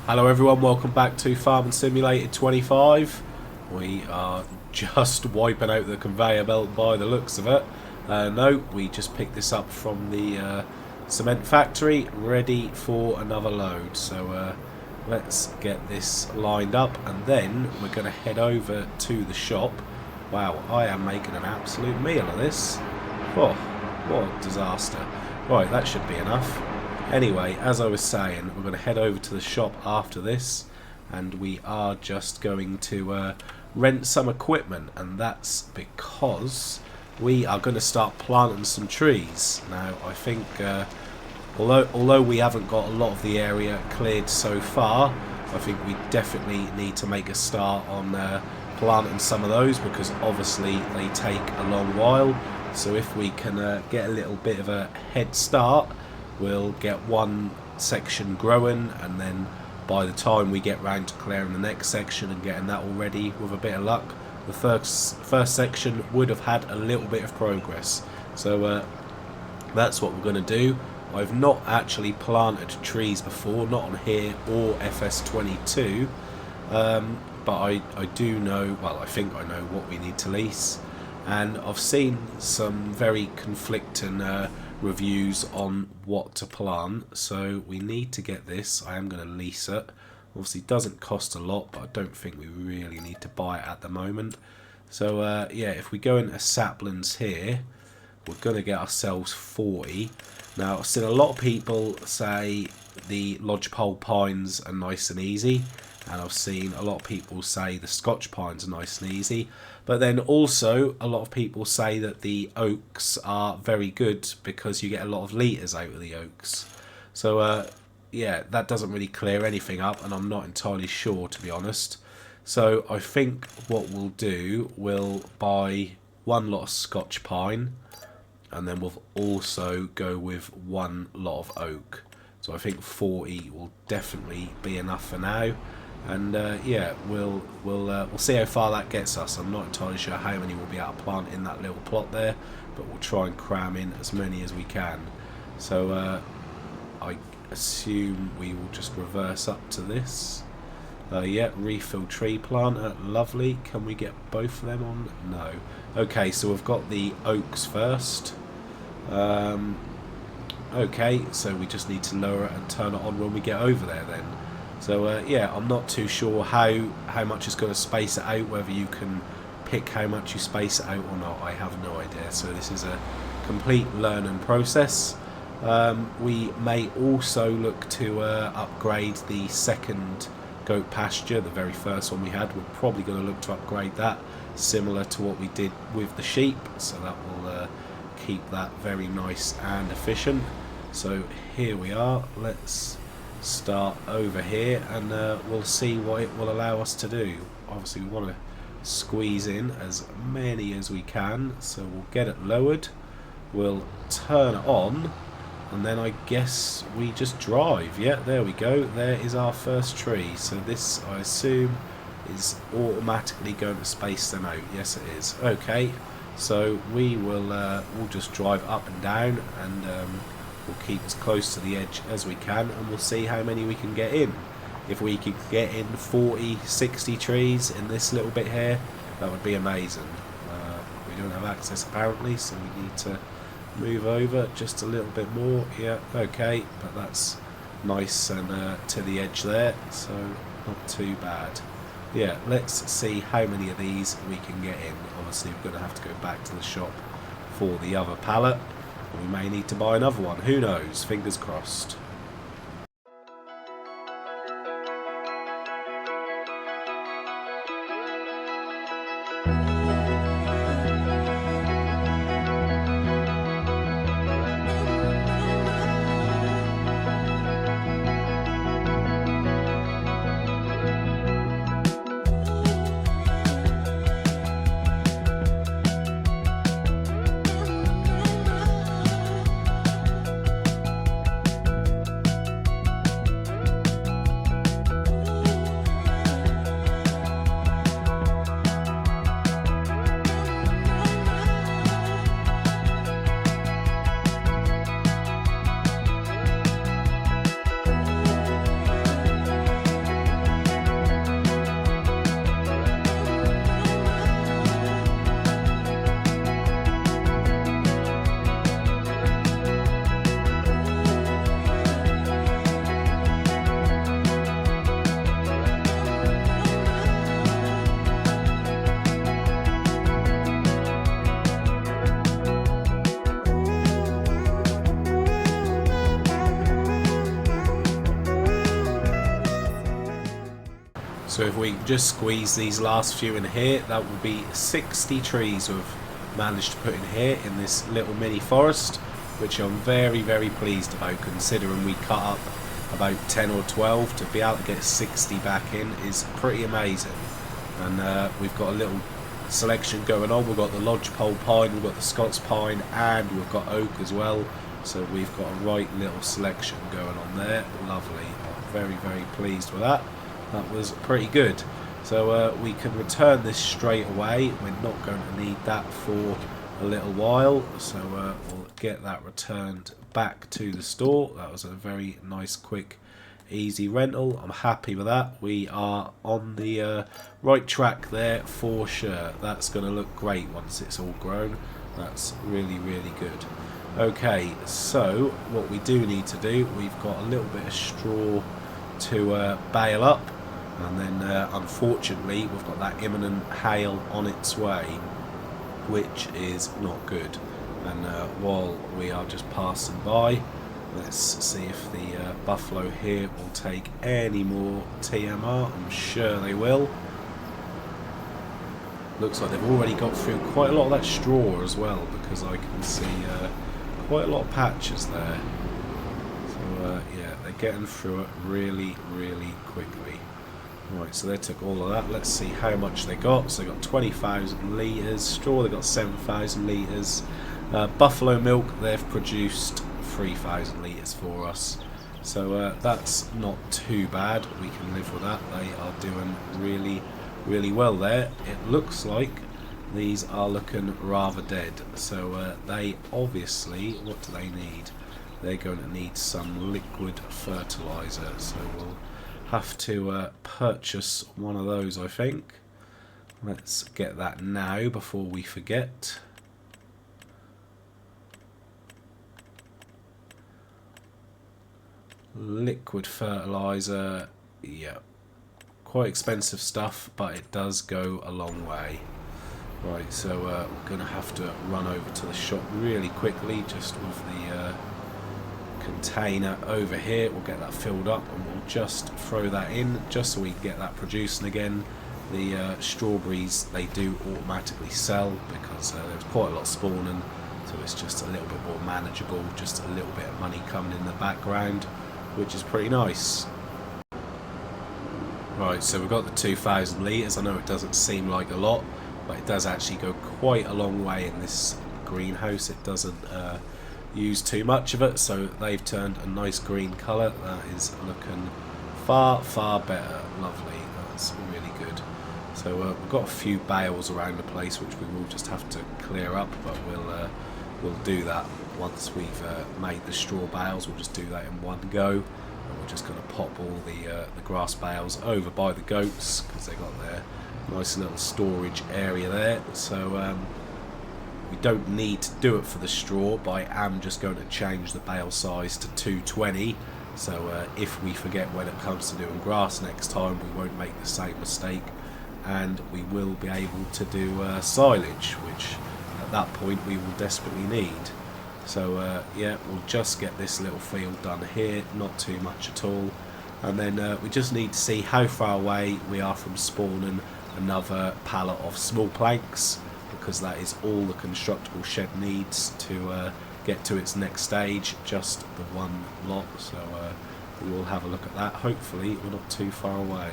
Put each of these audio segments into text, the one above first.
Hello everyone, welcome back to Farming Simulator 25. We are just wiping out the conveyor belt by the looks of it. No, we just picked this up from the cement factory, ready for another load. So let's get this lined up and then we're going to head over to the shop. Wow, I am making an absolute meal of this. Oh, what a disaster. Right, that should be enough. Anyway, as I was saying, we're going to head over to the shop after this, and we are just going to rent some equipment, and that's because we are going to start planting some trees. Now, I think although we haven't got a lot of the area cleared so far, I think we definitely need to make a start on planting some of those, because obviously they take a long while. So if we can get a little bit of a head start, we'll get one section growing, and then by the time we get round to clearing the next section and getting that all ready, with a bit of luck, the first section would have had a little bit of progress. So that's what we're going to do. I've not actually planted trees before, not on here or FS22, but I do know, well, I think I know what we need to lease, and I've seen some very conflicting reviews on what to plant, so we need to get this. I am going to lease it. Obviously it doesn't cost a lot, but I don't think we really need to buy it at the moment. So yeah, if we go into saplings here, we're going to get ourselves 40. Now, I've seen a lot of people say the lodgepole pines are nice and easy, and I've seen a lot of people say the Scotch pines are nice and easy, but then also a lot of people say that the oaks are very good because you get a lot of litres out of the oaks. So yeah, that doesn't really clear anything up, and I'm not entirely sure, to be honest. So I think what we'll do, we'll buy one lot of Scotch pine, and then we'll also go with one lot of oak. So I think 40 will definitely be enough for now. And yeah, we'll see how far that gets us. I'm not entirely sure how many we'll be able to plant in that little plot there, but we'll try and cram in as many as we can. So I assume we will just reverse up to this. Yeah, refill tree planter, lovely. Can we get both of them on? No. Okay, so we've got the oaks first. Okay, so we just need to lower it and turn it on when we get over there then. So yeah, I'm not too sure how much is going to space it out, whether you can pick how much you space it out or not. I have no idea. So this is a complete learning process. We may also look to upgrade the second goat pasture, the very first one we had. We're probably going to look to upgrade that, similar to what we did with the sheep. So that will keep that very nice and efficient. So here we are. Let's start over here, and we'll see what it will allow us to do. Obviously we want to squeeze in as many as we can, so we'll get it lowered, we'll turn it on, and then I guess we just drive. Yeah, there we go, there is our first tree. So this, I assume, is automatically going to space them out. Yes it is. Okay, so we will we'll just drive up and down, and we'll keep as close to the edge as we can, and we'll see how many we can get in. If we could get in 40, 60 trees in this little bit here, that would be amazing. We don't have access apparently, so we need to move over just a little bit more. Yeah, okay, but that's nice and to the edge there, so not too bad. Yeah, let's see how many of these we can get in. Obviously we're going to have to go back to the shop for the other pallet. We may need to buy another one. Who knows? Fingers crossed. So if we just squeeze these last few in here, that will be 60 trees we've managed to put in here in this little mini forest, which I'm very, very pleased about, considering we cut up about 10 or 12. To be able to get 60 back in is pretty amazing. And we've got a little selection going on. We've got the lodgepole pine, we've got the Scots pine, and we've got oak as well. So we've got a right little selection going on there. Lovely. I'm very, very pleased with that. That was pretty good. So we can return this straight away. We're not going to need that for a little while. So we'll get that returned back to the store. That was a very nice, quick, easy rental. I'm happy with that. We are on the right track there for sure. That's going to look great once it's all grown. That's really, really good. Okay, so what we do need to do, we've got a little bit of straw to bale up, and then unfortunately we've got that imminent hail on its way, which is not good. And while we are just passing by, let's see if the buffalo here will take any more TMR. I'm sure they will. Looks like they've already got through quite a lot of that straw as well, because I can see quite a lot of patches there. So yeah, they're getting through it really, really quickly. Right, so they took all of that. Let's see how much they got. So they got 20,000 litres. Straw, they got 7,000 litres. Buffalo milk, they've produced 3,000 litres for us. So that's not too bad. We can live with that. They are doing really, really well there. It looks like these are looking rather dead. So they obviously, what do they need? They're going to need some liquid fertiliser. So we'll have to purchase one of those, I think. Let's get that now before we forget. Liquid fertiliser, yeah, quite expensive stuff, but it does go a long way. Right, so we're going to have to run over to the shop really quickly, just with the container over here. We'll get that filled up and we'll just throw that in, just so we can get that producing again. The strawberries, they do automatically sell because there's quite a lot spawning, so it's just a little bit more manageable, just a little bit of money coming in the background, which is pretty nice. Right, so we've got the 2,000 litres. I know it doesn't seem like a lot, but it does actually go quite a long way in this greenhouse. It doesn't use too much of it, so they've turned a nice green colour. That is looking far, far better. Lovely, that's really good. So we've got a few bales around the place which we will just have to clear up, but we'll do that once we've made the straw bales. We'll just do that in one go, and we're just going to pop all the grass bales over by the goats, because they got their nice little storage area there. So we don't need to do it for the straw, but I am just going to change the bale size to 220, so if we forget when it comes to doing grass next time, we won't make the same mistake, and we will be able to do silage, which at that point we will desperately need. So yeah, we'll just get this little field done here, not too much at all, and then we just need to see how far away we are from spawning another pallet of small planks, because that is all the constructible shed needs to get to its next stage, just the one lot. So we will have a look at that. Hopefully we're not too far away.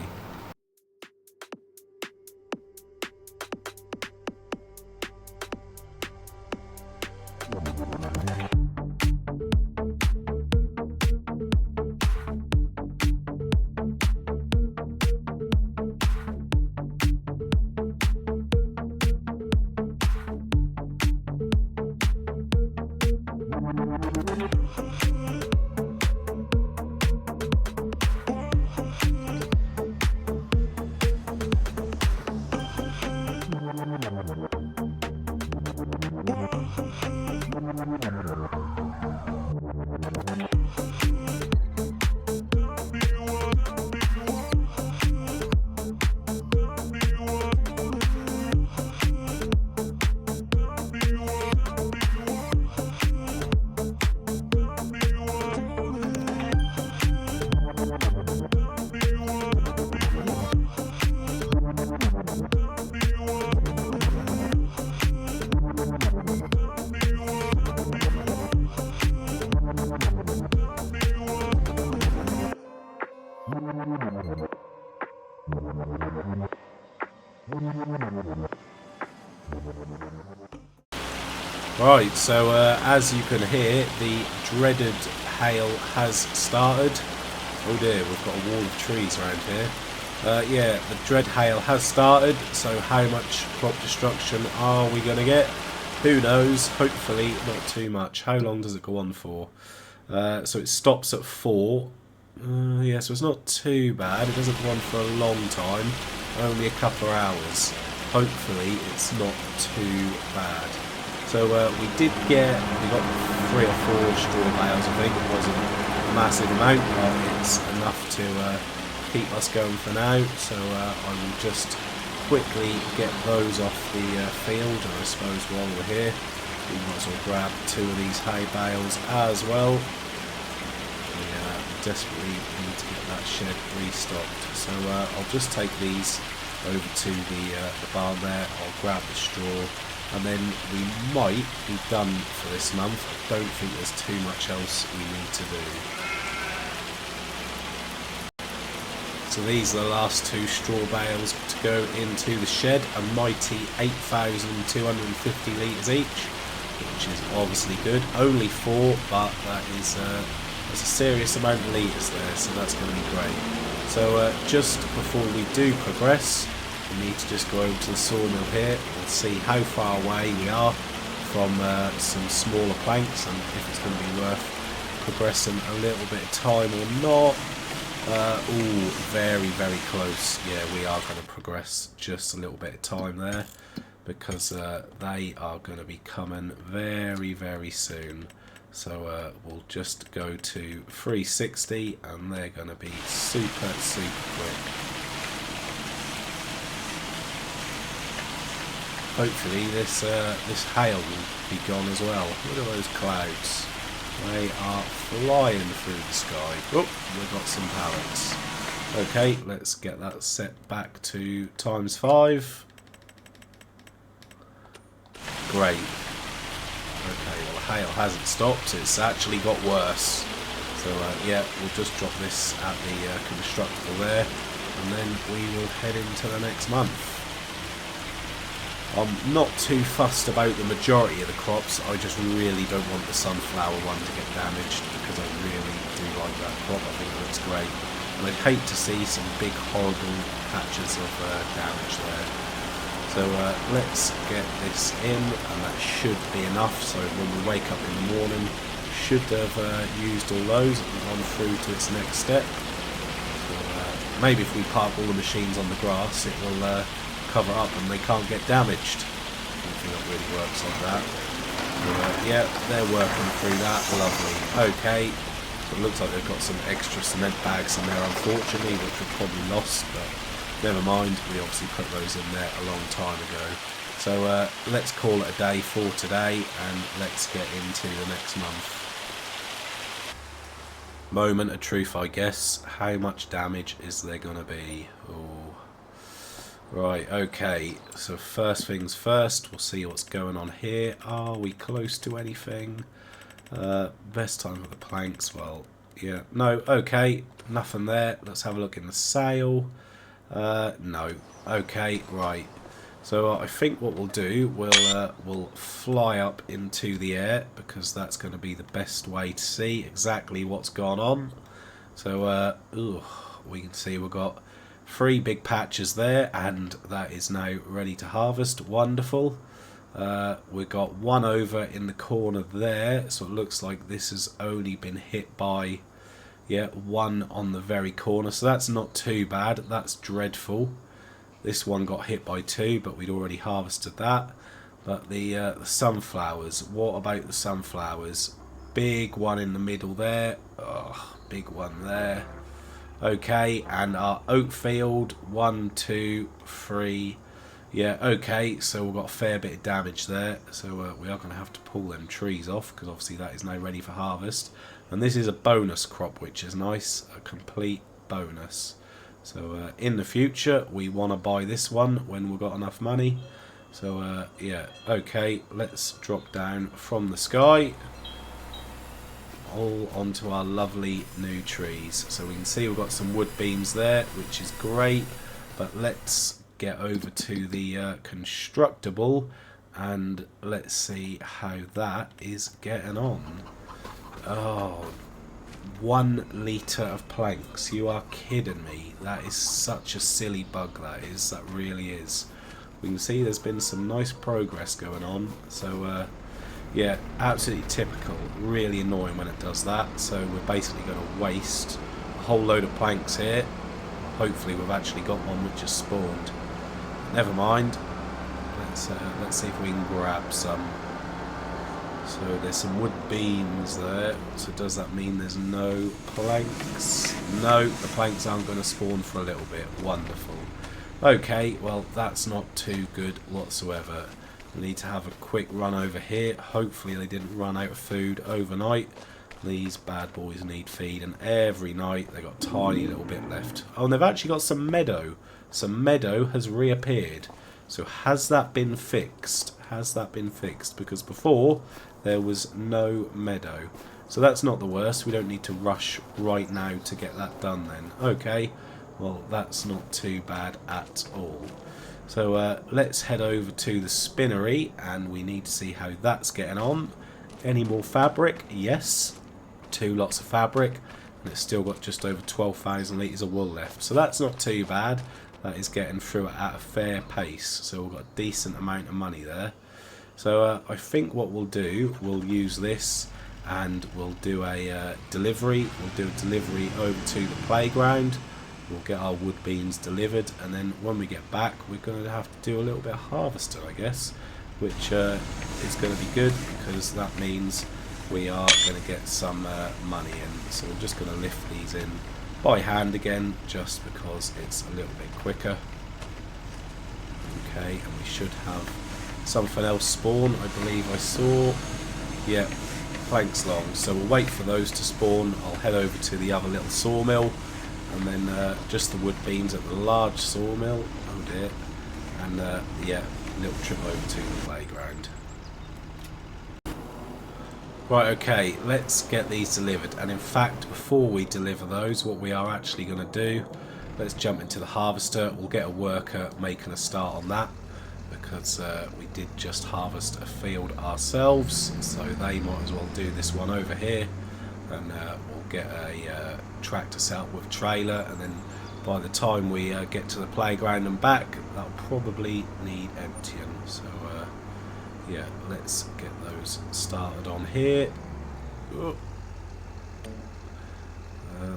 Right, so as you can hear, the dreaded hail has started. Oh dear, we've got a wall of trees around here. Yeah, the dread hail has started, so how much crop destruction are we going to get? Who knows, hopefully not too much. How long does it go on for? So it stops at 4. Yeah, so it's not too bad. It doesn't go on for a long time, only a couple of hours. Hopefully it's not too bad. So we got 3 or 4 straw bales, I think. It wasn't a massive amount, but it's enough to keep us going for now. So I will just quickly get those off the field, and I suppose while we're here, we might as well grab 2 of these hay bales as well. We desperately need to get that shed restocked. So I'll just take these over to the barn there. I'll grab the straw, and then we might be done for this month. I don't think there's too much else we need to do. So these are the last 2 straw bales to go into the shed, a mighty 8,250 litres each, which is obviously good. Only 4, but that is there's a serious amount of litres there, so that's going to be great. So just before we do progress, we need to just go over to the sawmill here and see how far away we are from some smaller planks, and if it's going to be worth progressing a little bit of time or not. Ooh, very, very close. Yeah, we are going to progress just a little bit of time there, because they are going to be coming very, very soon. So we'll just go to 360, and they're going to be super, super quick. Hopefully this hail will be gone as well. Look at those clouds. They are flying through the sky. Oh, we've got some pallets. Okay, let's get that set back to ×5. Great. Okay, well the hail hasn't stopped, it's actually got worse. So yeah, we'll just drop this at the constructible there, and then we will head into the next month. I'm not too fussed about the majority of the crops. I just really don't want the sunflower one to get damaged, because I really do like that crop. I think it looks great, and I'd hate to see some big horrible patches of damage there. So let's get this in, and that should be enough. So when we wake up in the morning, should have used all those and gone through to its next step. So maybe if we park all the machines on the grass, it will cover up and they can't get damaged. I don't think that really works like that. So, yeah, they're working through that. Lovely. Okay, so it looks like they've got some extra cement bags in there, unfortunately, which were probably lost, but never mind. We obviously put those in there a long time ago. So let's call it a day for today, and let's get into the next month. Moment of truth, I guess. How much damage is there going to be? Oh. Right, okay, so first things first, we'll see what's going on here. Are we close to anything? Best time for the planks, well, yeah, no, okay, nothing there. Let's have a look in the sail. No, okay, right. So I think what we'll do, we'll fly up into the air, because that's going to be the best way to see exactly what's gone on. So, we can see we've got 3 big patches there, and that is now ready to harvest. Wonderful. We've got 1 over in the corner there, so it looks like this has only been hit by, yeah, 1 on the very corner, so that's not too bad. That's dreadful. This one got hit by 2, but we'd already harvested that. But the sunflowers, what about the sunflowers? Big one in the middle there. Oh, big one there. Okay, and our oat field, 1, 2, 3. Yeah, okay, so we've got a fair bit of damage there. So we are going to have to pull them trees off, because obviously that is now ready for harvest. And this is a bonus crop, which is nice, a complete bonus. So in the future, we want to buy this one when we've got enough money. So yeah, okay, let's drop down from the sky. all onto our lovely new trees. So we can see we've got some wood beams there, which is great. But let's get over to the constructible and let's see how that is getting on. Oh, 1 litre of planks. You are kidding me. That is such a silly bug, that is. That really is. We can see there's been some nice progress going on. So, yeah, absolutely typical. Really annoying when it does that. So we're basically going to waste a whole load of planks here. Hopefully we've actually got one which has spawned. Never mind. Let's see if we can grab some. So there's some wood beams there. So does that mean there's no planks? No, the planks aren't going to spawn for a little bit. Wonderful. Okay, well that's not too good whatsoever. We need to have a quick run over here. Hopefully they didn't run out of food overnight. These bad boys need feed, and every night they got a tiny little bit left. Oh, and they've actually got some meadow. Some meadow has reappeared. So has that been fixed? Has that been fixed? Because before there was no meadow. So that's not the worst. We don't need to rush right now to get that done then. Okay, well that's not too bad at all. So let's head over to the spinnery and we need to see how that's getting on. Any more fabric? Yes. 2 lots of fabric. And it's still got just over 12,000 litres of wool left. So that's not too bad. That is getting through it at a fair pace. So we've got a decent amount of money there. So I think what we'll do, we'll use this and we'll do a delivery. We'll do a delivery over to the playground. We'll get our wood beams delivered, and then when we get back we're going to have to do a little bit of harvesting, I guess, which is going to be good because that means we are going to get some money in. So we're just going to lift these in by hand again just because it's a little bit quicker. Okay, and we should have something else spawn. I believe I saw, yeah, planks long. So we'll wait for those to spawn. I'll head over to the other little sawmill, and then just the wood beams at the large sawmill. Oh dear. And yeah, a little trip over to the playground. Right, okay, let's get these delivered. And in fact, before we deliver those, what we are actually going to do, let's jump into the harvester. We'll get a worker making a start on that, because we did just harvest a field ourselves, so they might as well do this one over here. And we'll get a tractor set up with a trailer, and then by the time we get to the playground and back, that'll probably need emptying. So yeah, let's get those started on here. We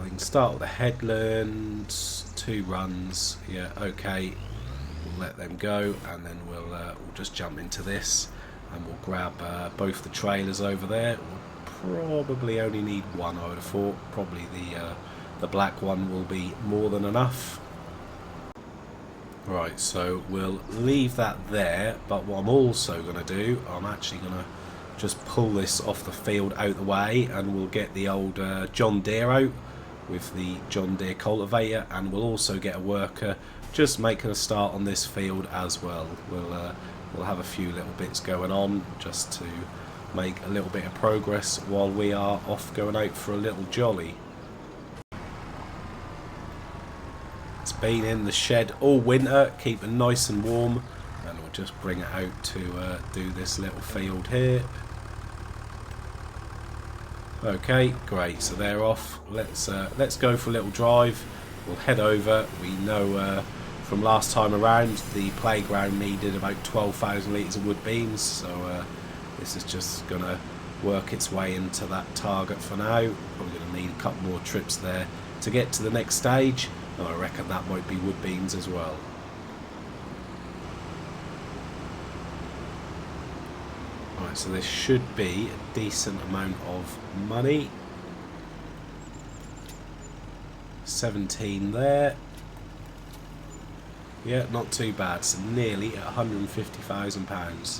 can start with the headland, 2 runs. Yeah, okay, we'll let them go, and then we'll just jump into this, and we'll grab both the trailers over there. We'll probably only need 1, I would have thought. Probably the black one will be more than enough. Right, so we'll leave that there, but what I'm also going to do, I'm actually going to just pull this off the field out the way, and we'll get the old John Deere out with the John Deere cultivator, and we'll also get a worker just making a start on this field as well. We'll have a few little bits going on just to make a little bit of progress while we are off going out for a little jolly. It's been in the shed all winter, keeping nice and warm, and we'll just bring it out to do this little field here. Okay, great, so they're off. Let's go for a little drive. We'll head over. We know from last time around the playground needed about 12,000 litres of wood beams, so this is just going to work its way into that target for now. Probably going to need a couple more trips there to get to the next stage. And I reckon that might be wood beams as well. Right, so there should be a decent amount of money. 17 there. Yeah, not too bad. So nearly £150,000.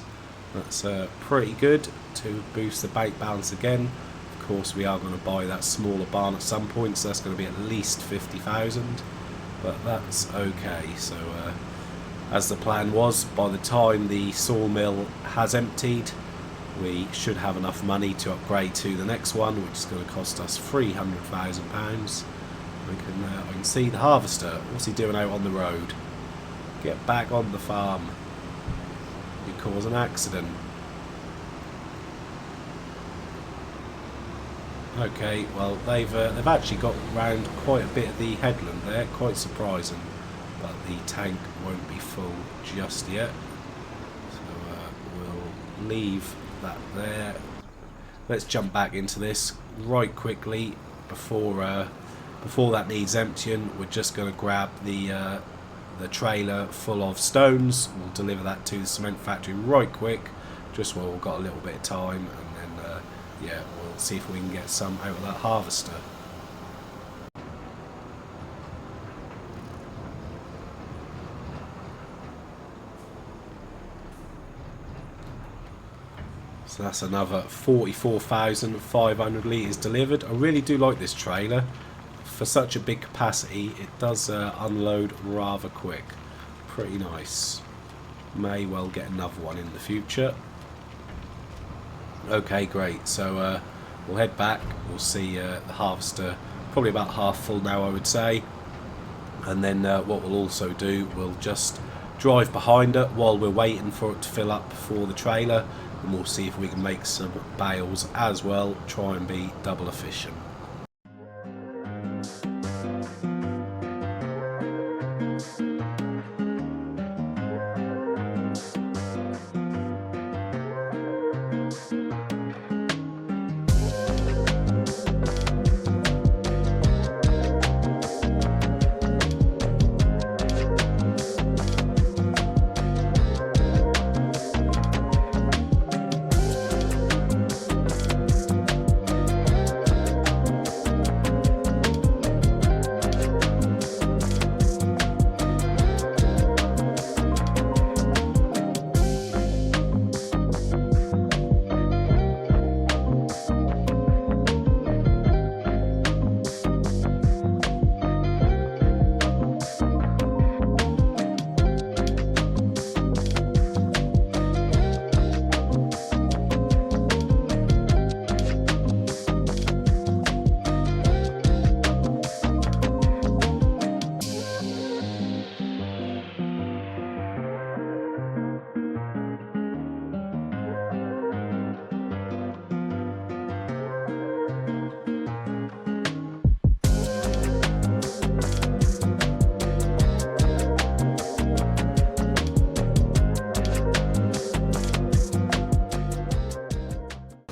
That's pretty good to boost the bank balance again. Of course, we are going to buy that smaller barn at some point, so that's going to be at least 50,000, but that's okay. So as the plan was, by the time the sawmill has emptied, we should have enough money to upgrade to the next one, which is going to cost us £300,000. I can see the harvester. What's he doing out on the road? Get back on the farm. You cause an accident. Okay, well they've actually got round quite a bit of the headland there, quite surprising. But the tank won't be full just yet, so we'll leave that there. Let's jump back into this right quickly before that needs emptying. We're just going to grab the trailer full of stones. We'll deliver that to the cement factory right quick, just while we've got a little bit of time, and then yeah, we'll see if we can get some out of that harvester. So that's another 44,500 litres delivered. I really do like this trailer. For such a big capacity, it does unload rather quick. Pretty nice. May well get another one in the future. Okay, great. So we'll head back. We'll see the harvester probably about half full now, I would say. And then what we'll also do, we'll just drive behind it while we're waiting for it to fill up for the trailer. And we'll see if we can make some bales as well. Try and be double efficient.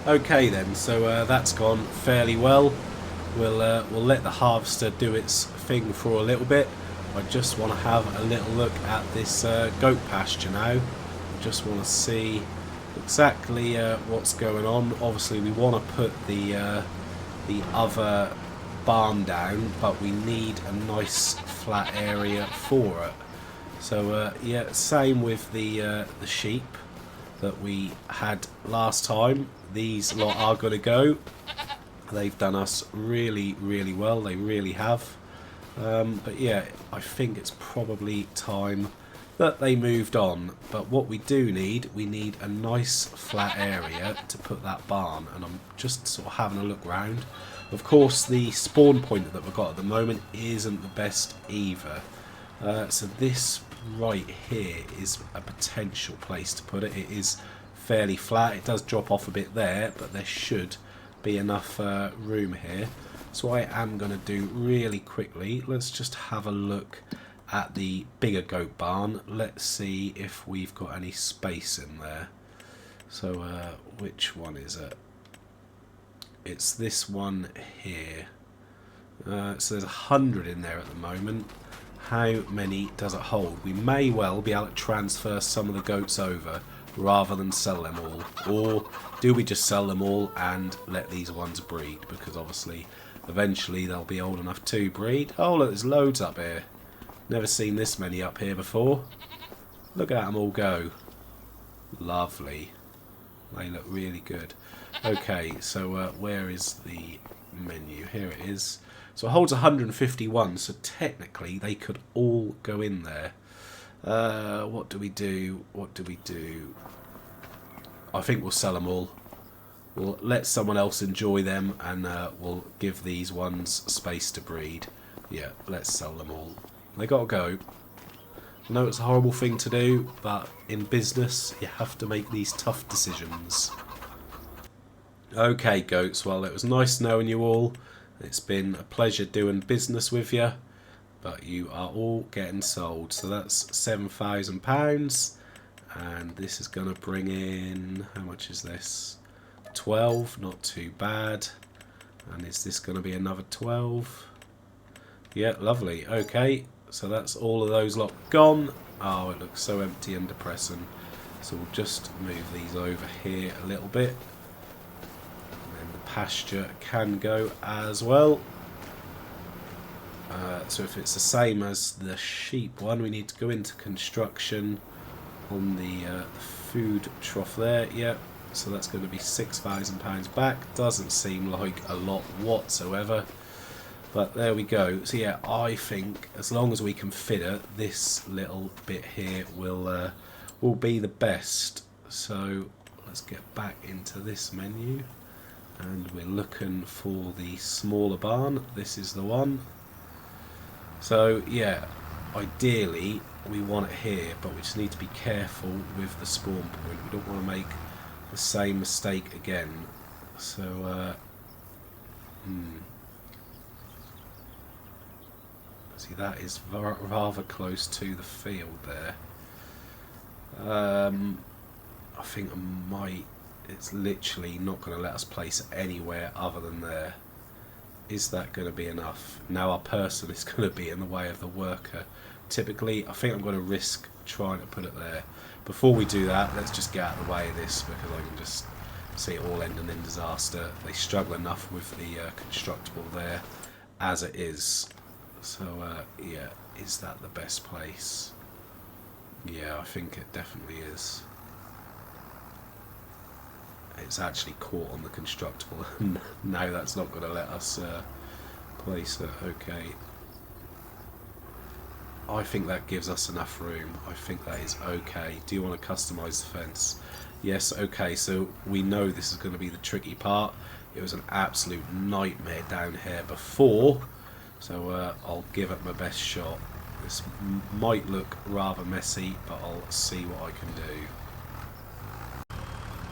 Okay then, so that's gone fairly well. We'll let the harvester do its thing for a little bit. I just want to have a little look at this goat pasture now. I just want to see exactly what's going on. Obviously we want to put the other barn down, but we need a nice flat area for it. So yeah, same with the sheep that we had last time. These lot are going to go. They've done us really, really well. They really have. But yeah, I think it's probably time that they moved on. But what we do need, we need a nice flat area to put that barn. And I'm just sort of having a look round. Of course, the spawn point that we've got at the moment isn't the best either. So this right here is a potential place to put it. It is fairly flat. It does drop off a bit there, but there should be enough room here. So what I am going to do really quickly, let's just have a look at the bigger goat barn. Let's see if we've got any space in there. So which one is it? It's this one here. So there's 100 in there at the moment. How many does it hold? We may well be able to transfer some of the goats over rather than sell them all. Or do we just sell them all and let these ones breed? Because obviously eventually they'll be old enough to breed. Oh look, there's loads up here. Never seen this many up here before. Look at them all go. Lovely. They look really good. Okay, so where is the menu? Here it is. So it holds 151, so technically they could all go in there. What do we do? What do we do? I think we'll sell them all. We'll let someone else enjoy them, and we'll give these ones space to breed. Yeah, let's sell them all. They gotta go. I know it's a horrible thing to do, but in business you have to make these tough decisions. Okay, goats, well, it was nice knowing you all. It's been a pleasure doing business with you, but you are all getting sold. So that's £7,000, and this is going to bring in, how much is this? 12, not too bad. And is this going to be another 12? Yeah, lovely. Okay, so that's all of those lot gone. Oh, it looks so empty and depressing. So we'll just move these over here a little bit. And then the pasture can go as well. So if it's the same as the sheep one, we need to go into construction on the food trough there. Yep. So that's going to be £6,000 back. Doesn't seem like a lot whatsoever. But there we go. So yeah, I think as long as we can fit it, this little bit here will be the best. So let's get back into this menu, and we're looking for the smaller barn. This is the one. So yeah, ideally we want it here, but we just need to be careful with the spawn point. We don't want to make the same mistake again. So see, that is rather close to the field there. I think it's literally not going to let us place it anywhere other than there. Is that going to be enough? Now our person is going to be in the way of the worker. Typically, I think I'm going to risk trying to put it there. Before we do that, let's just get out of the way of this, because I can just see it all ending in disaster. They struggle enough with the constructible there as it is. So yeah, is that the best place? Yeah, I think it definitely is. It's actually caught on the constructible. Now that's not going to let us place it. Okay. I think that gives us enough room. I think that is okay. Do you want to customise the fence? Yes, okay, so we know this is going to be the tricky part. It was an absolute nightmare down here before. So I'll give it my best shot. This might look rather messy, but I'll see what I can do.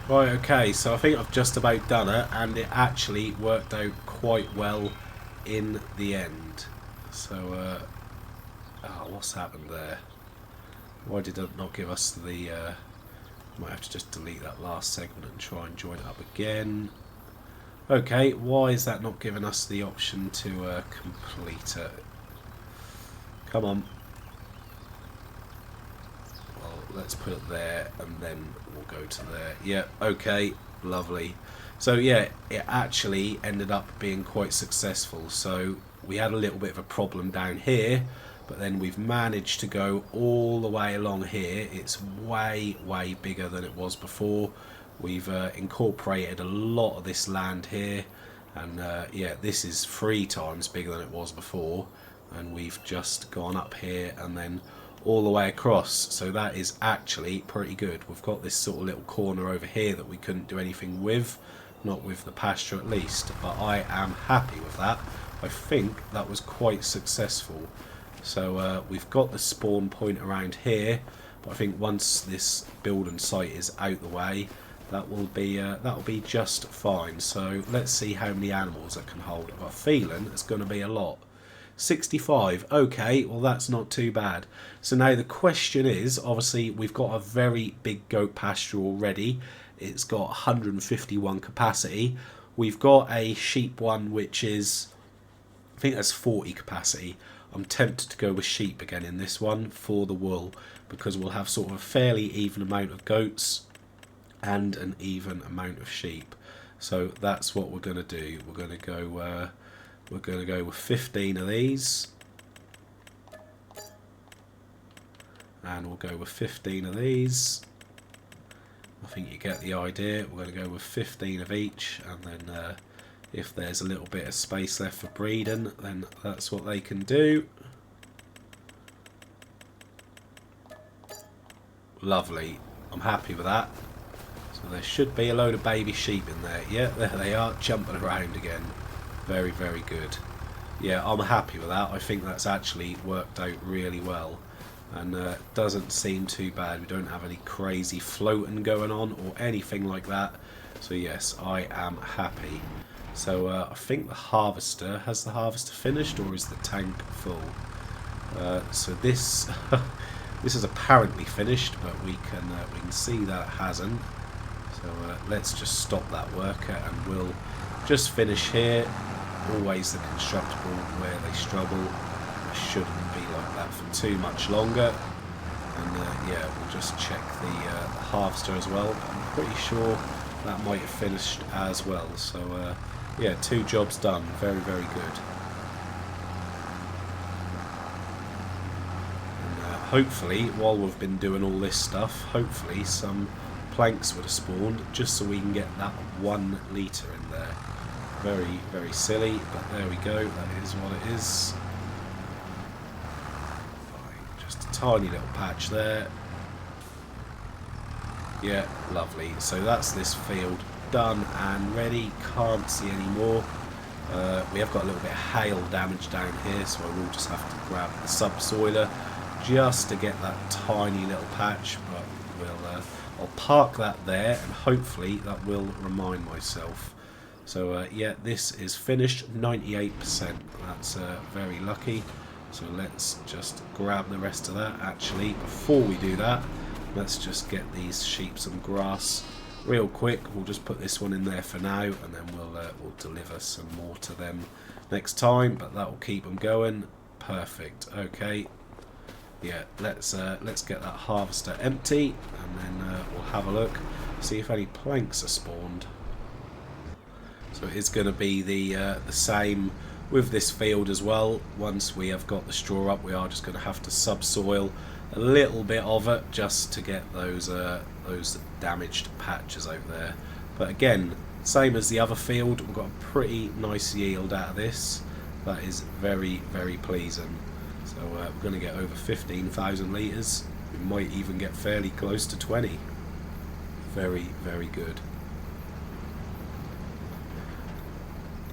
Right, okay, so I think I've just about done it, and it actually worked out quite well in the end. So, what's happened there? Why did it not give us the... might have to just delete that last segment and try and join it up again. Okay, why is that not giving us the option to complete it? Come on. Well, let's put it there, and then we'll go to there. Yeah, okay, lovely. So yeah, it actually ended up being quite successful. So we had a little bit of a problem down here, but then we've managed to go all the way along here. It's way, way bigger than it was before. We've incorporated a lot of this land here, and yeah, this is 3 times bigger than it was before, and we've just gone up here and then all the way across. So that is actually pretty good. We've got this sort of little corner over here that we couldn't do anything with, not with the pasture at least, but I am happy with that. I think that was quite successful. So we've got the spawn point around here, but I think once this building site is out the way, that will be just fine. So let's see how many animals it can hold. I've got a feeling it's going to be a lot. 65. Okay, well that's not too bad. So now the question is, obviously we've got a very big goat pasture already. It's got 151 capacity. We've got a sheep one which is, I think that's 40 capacity. I'm tempted to go with sheep again in this one for the wool, because we'll have sort of a fairly even amount of goats and an even amount of sheep. So that's what we're going to do. We're going to go with 15 of these, and we'll go with 15 of these. I think you get the idea. We're going to go with 15 of each, and then if there's a little bit of space left for breeding, then that's what they can do. Lovely. I'm happy with that. So there should be a load of baby sheep in there. Yeah, there they are, jumping around again. Very, very good. Yeah, I'm happy with that. I think that's actually worked out really well. And doesn't seem too bad. We don't have any crazy floating going on or anything like that. So yes, I am happy. So I think the harvester, has the harvester finished or is the tank full? So this this is apparently finished, but we can see that it hasn't. So let's just stop that worker and we'll just finish here. Always the constructible where they struggle. It shouldn't be like that for too much longer. And yeah, we'll just check the harvester as well. I'm pretty sure that might have finished as well. So yeah, 2 jobs done. Very, very good. And hopefully, while we've been doing all this stuff, hopefully some planks would have spawned just so we can get that 1 litre in there. Very, very silly, but there we go. That is what it is. Just a tiny little patch there. Yeah, lovely. So that's this field done and ready. Can't see any more. We have got a little bit of hail damage down here, so I will just have to grab the subsoiler just to get that tiny little patch. But I'll park that there, and hopefully that will remind myself. So yeah, this is finished, 98%. That's very lucky. So let's just grab the rest of that. Actually, before we do that, let's just get these sheep some grass real quick. We'll just put this one in there for now, and then we'll deliver some more to them next time. But that will keep them going. Perfect. Okay. Yeah, let's get that harvester empty, and then we'll have a look, see if any planks are spawned. So it's going to be the same with this field as well. Once we have got the straw up, we are just going to have to subsoil a little bit of it just to get those damaged patches over there. But again, same as the other field, we've got a pretty nice yield out of this. That is very, very pleasing. So we're going to get over 15,000 litres. We might even get fairly close to 20. Very, very good.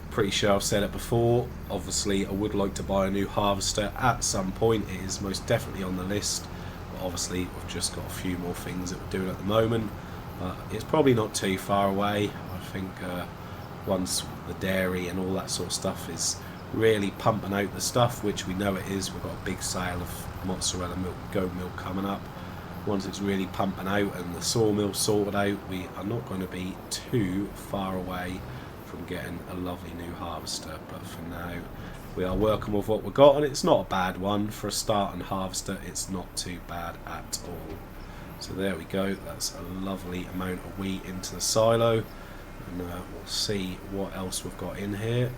Pretty sure I've said it before. Obviously, I would like to buy a new harvester at some point. It is most definitely on the list. But obviously, we've just got a few more things that we're doing at the moment. But it's probably not too far away. I think once the dairy and all that sort of stuff is really pumping out the stuff, which we know it is. We've got a big sale of mozzarella milk, goat milk coming up. Once it's really pumping out and the sawmill sorted out, we are not going to be too far away from getting a lovely new harvester. But for now, we are working with what we've got, and it's not a bad one for a starting harvester. It's not too bad at all. So there we go. That's a lovely amount of wheat into the silo, and we'll see what else we've got in here.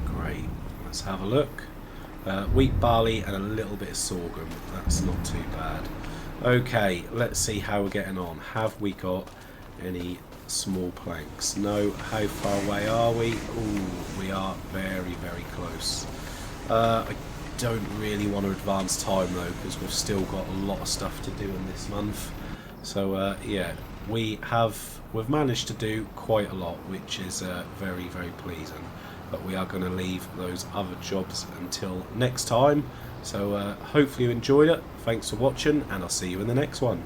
Great. Let's have a look. Wheat, barley, and a little bit of sorghum. That's not too bad. Okay, let's see how we're getting on. Have we got any small planks? No. How far away are we? Ooh, we are very, very close. I don't really want to advance time though, because we've still got a lot of stuff to do in this month. So yeah, we've managed to do quite a lot, which is very, very pleasing. But we are going to leave those other jobs until next time. So hopefully you enjoyed it. Thanks for watching, and I'll see you in the next one.